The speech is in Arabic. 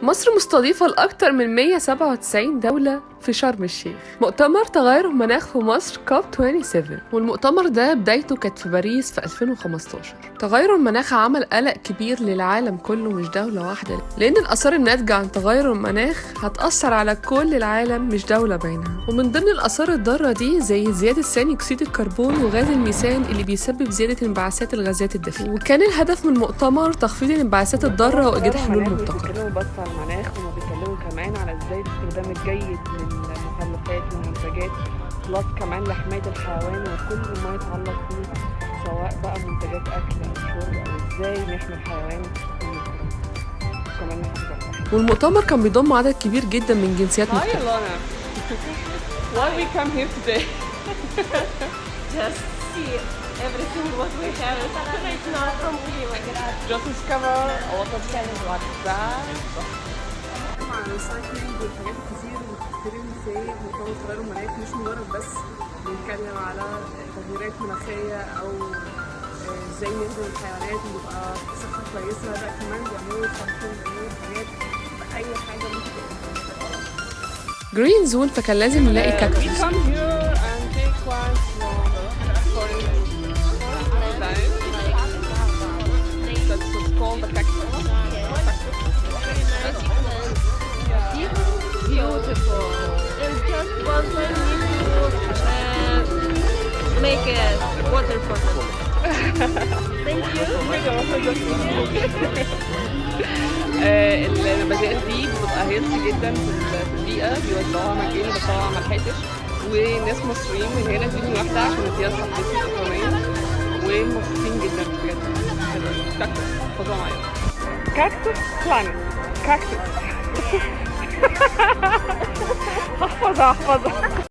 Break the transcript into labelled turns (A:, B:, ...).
A: مصر مستضيفة لأكثر من 197 دولة في شرم الشيخ مؤتمر تغير المناخ في مصر كوب 27. والمؤتمر ده بدايته كانت في باريس في 2015. تغير المناخ عمل قلق كبير للعالم كله مش دولة واحدة، لأن الآثار الناتجة عن تغير المناخ هتأثر على كل العالم مش دولة بعينها. ومن ضمن الآثار الضارة دي زي زيادة ثاني أكسيد الكربون وغاز الميثان اللي بيسبب زيادة انبعاثات الغازات الدفيئة. وكان الهدف من المؤتمر تخفيض الانبعاثات الضارة وإيجاد حلول مبتكرة.
B: بيتكلموا بس على المناخ، وما بيتكلموا كمان على ازاي الاستخدام الجيد للمخلفات والمنتجات، بلس كمان لحماية الحيوان وكل ما يتعلق بيه، سواء بقى منتجات أكل أو شرب، أو ازاي نحمي الحيوان وكمان نحافظ على الصحة.
A: والمؤتمر كان بيضم عدد كبير جدا من جنسيات مختلفة.
B: Hi Ilona. Why we come here today?
C: Just see everything what we have right now from Lima.
B: Just discover a lot of things like that.
D: مع الريسايكلينج والحاجات الكتير اللي بتتكلم في مؤتمر تغير المناخ، مش مجرد بس بنتكلم على تغييرات مناخية أو ازاي نخدم الحيوانات ونبقى صحة كويسة، لا كمان بيعملوا ريسايكلينج، بيعملوا حاجات بأي حاجة ممكن
A: جرين زون، فكان لازم نلاقي
B: We
A: كاكتوس.
B: come here and take one for that's called the cactus.
C: Beautiful. And just one time need to make a water for them. Thank you.
B: النباتات دي بتبقى هيلثي جدا في البيئة، بيوزعوها مجاني بس طبعا ما لحقتش، وناس مصريين من هنا بيجوا لوحدها عشان نديها صاحبتي الأوكرانية، ومبسوطين جدا بجد. كاكتوس خدوها معايا. كاكتوس بلانت كاكتوس. هحفظها